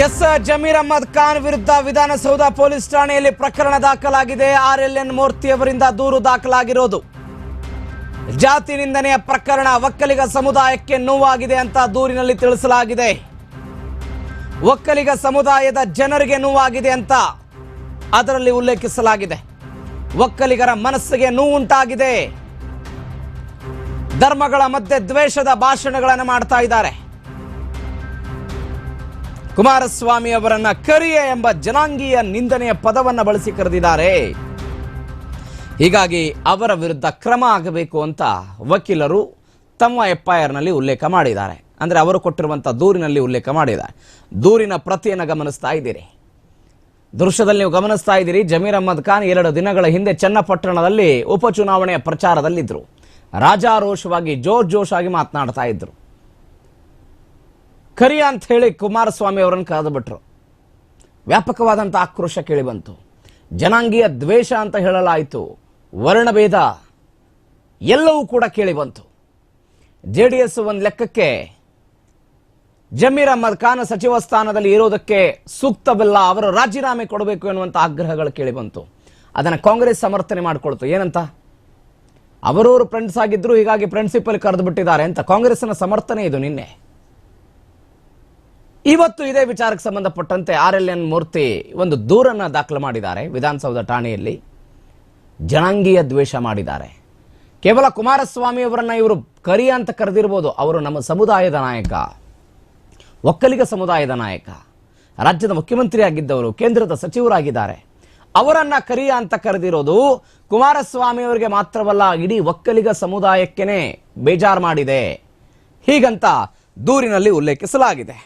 S Zameer Ahmed Khan ವಿರುದ್ಧ Vidhana Soudha police ಠಾಣೆಯಲ್ಲಿ ಪ್ರಕರಣ ದಾಖಲಾಗಿದೆ. RLN ಮೂರ್ತಿ ಅವರಿಂದ ದೂರು ದಾಖಲಾಗಿರೋದು ಜಾತಿ ನಿಂದನೆಯ ಪ್ರಕರಣ. ಒಕ್ಕಲಿಗ ಸಮುದಾಯಕ್ಕೆ ನೋವಾಗಿದೆ ಅಂತ ದೂರಿನಲ್ಲಿ ತಿಳಿಸಲಾಗಿದೆ. ಒಕ್ಕಲಿಗ ಸಮುದಾಯದ ಜನರಿಗೆ ನೋವಾಗಿದೆ ಅಂತ ಅದರಲ್ಲಿ ಉಲ್ಲೇಖಿಸಲಾಗಿದೆ. ಒಕ್ಕಲಿಗರ ಮನಸ್ಸಿಗೆ ನೋವುಂಟಾಗಿದೆ. ಧರ್ಮಗಳ ಮಧ್ಯೆ ದ್ವೇಷದ ಭಾಷಣಗಳನ್ನು ಮಾಡ್ತಾ ಇದ್ದಾರೆ. ಕುಮಾರಸ್ವಾಮಿ ಅವರನ್ನ ಕರಿಯೆ ಎಂಬ ಜನಾಂಗೀಯ ನಿಂದನೆಯ ಪದವನ್ನು ಬಳಸಿ ಕರೆದಿದ್ದಾರೆ. ಹೀಗಾಗಿ ಅವರ ವಿರುದ್ಧ ಕ್ರಮ ಆಗಬೇಕು ಅಂತ ವಕೀಲರು ತಮ್ಮ FIR ನಲ್ಲಿ ಉಲ್ಲೇಖ ಮಾಡಿದ್ದಾರೆ. ಅಂದ್ರೆ ಅವರು ಕೊಟ್ಟಿರುವಂತಹ ದೂರಿನಲ್ಲಿ ಉಲ್ಲೇಖ ಮಾಡಿದ್ದಾರೆ. ದೂರಿನ ಪ್ರತಿಯನ್ನು ಗಮನಿಸ್ತಾ ಇದ್ದೀರಿ. ದೃಶ್ಯದಲ್ಲಿ ನೀವು ಗಮನಿಸ್ತಾ ಇದ್ದೀರಿ. ಜಮೀರ್ ಅಹ್ಮದ್ ಖಾನ್ 2 ದಿನಗಳ ಹಿಂದೆ ಚನ್ನಪಟ್ಟಣದಲ್ಲಿ ಉಪಚುನಾವಣೆಯ ಪ್ರಚಾರದಲ್ಲಿದ್ದರು. ರಾಜಾರೋಷವಾಗಿ ಜೋಶ್ ಆಗಿ ಮಾತನಾಡ್ತಾ ಇದ್ರು. ಕರಿಯ ಅಂತ ಹೇಳಿ ಕುಮಾರಸ್ವಾಮಿ ಅವರನ್ನು ಕರೆದು ಬಿಟ್ರು. ವ್ಯಾಪಕವಾದಂಥ ಆಕ್ರೋಶ ಕೇಳಿ ಬಂತು. ಜನಾಂಗೀಯ ದ್ವೇಷ ಅಂತ ಹೇಳಲಾಯಿತು. ವರ್ಣಭೇದ ಎಲ್ಲವೂ ಕೂಡ ಕೇಳಿ ಬಂತು. JDS ಒಂದು ಲೆಕ್ಕಕ್ಕೆ ಜಮೀರ್ ಅಹ್ಮದ್ ಖಾನ್ ಸಚಿವ ಸ್ಥಾನದಲ್ಲಿ ಇರೋದಕ್ಕೆ ಸೂಕ್ತವಿಲ್ಲ, ಅವರು ರಾಜೀನಾಮೆ ಕೊಡಬೇಕು ಎನ್ನುವಂಥ ಆಗ್ರಹಗಳು ಕೇಳಿ ಬಂತು. ಅದನ್ನು ಕಾಂಗ್ರೆಸ್ ಸಮರ್ಥನೆ ಮಾಡಿಕೊಳ್ತು. ಏನಂತ? ಅವರವರು ಫ್ರೆಂಡ್ಸ್ ಆಗಿದ್ರು, ಹೀಗಾಗಿ ಪ್ರಿನ್ಸಿಪಲ್ ಕರೆದು ಬಿಟ್ಟಿದ್ದಾರೆ ಅಂತ ಕಾಂಗ್ರೆಸ್ನ ಸಮರ್ಥನೆ ಇದು. ನಿನ್ನೆ ಇವತ್ತು ಇದೇ ವಿಚಾರಕ್ಕೆ ಸಂಬಂಧಪಟ್ಟಂತೆ RLN ಮೂರ್ತಿ ಒಂದು ದೂರನ್ನ ದಾಖಲು ಮಾಡಿದ್ದಾರೆ ವಿಧಾನಸೌಧ ಠಾಣೆಯಲ್ಲಿ. ಜನಾಂಗೀಯ ದ್ವೇಷ ಮಾಡಿದ್ದಾರೆ. ಕೇವಲ ಕುಮಾರಸ್ವಾಮಿ ಅವರನ್ನ ಇವರು ಕರಿಯ ಅಂತ ಕರೆದಿರ್ಬೋದು. ಅವರು ನಮ್ಮ ಸಮುದಾಯದ ನಾಯಕ, ಒಕ್ಕಲಿಗ ಸಮುದಾಯದ ನಾಯಕ, ರಾಜ್ಯದ ಮುಖ್ಯಮಂತ್ರಿ ಆಗಿದ್ದವರು, ಕೇಂದ್ರದ ಸಚಿವರಾಗಿದ್ದಾರೆ. ಅವರನ್ನ ಕರಿಯ ಅಂತ ಕರೆದಿರೋದು ಕುಮಾರಸ್ವಾಮಿ ಅವರಿಗೆ ಮಾತ್ರವಲ್ಲ, ಇಡೀ ಒಕ್ಕಲಿಗ ಸಮುದಾಯಕ್ಕೇನೆ ಬೇಜಾರು ಮಾಡಿದೆ. ಹೀಗಂತ ದೂರಿನಲ್ಲಿ ಉಲ್ಲೇಖಿಸಲಾಗಿದೆ.